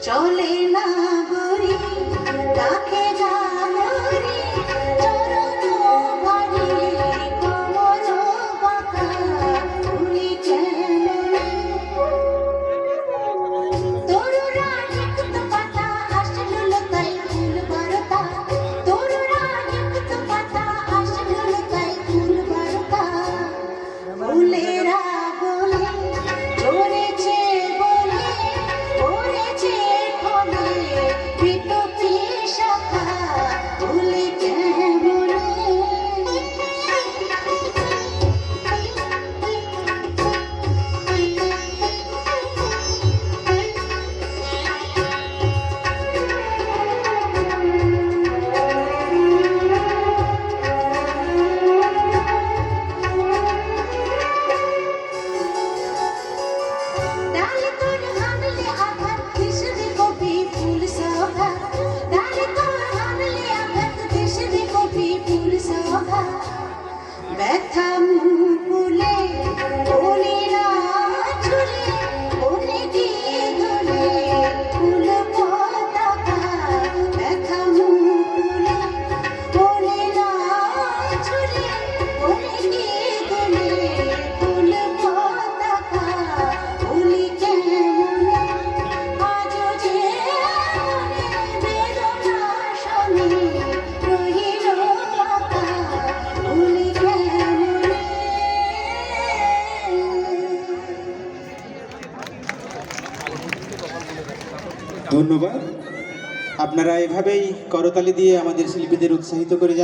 চলে না গরি রাখে গামরি চরণ ভারি কমল বাঁকা ফুলি কেমন তরুরা নিকুত পাতা আসলুল তাই ফুল বারতা তরুরা নিকুত পাতা আসলুল তাই ফুল বারতা ফুলেরা বলে ঝরেছে বলে পড়েছে ব্যথা মুকুলে বলি না ছুলে বনে দিয়ে দোলে ফুল পতাকা ব্যথা মুকুলে বলি না ছুলে বনে দিয়ে দোলে ফুল পতাকা বলি কেমন আজও যে বেদনা শোনে রহিল বাঁকা বলি ধন্যবাদ। আপনারা এভাবেই করতালি দিয়ে আমাদের শিল্পীদের উৎসাহিত করে যাবেন।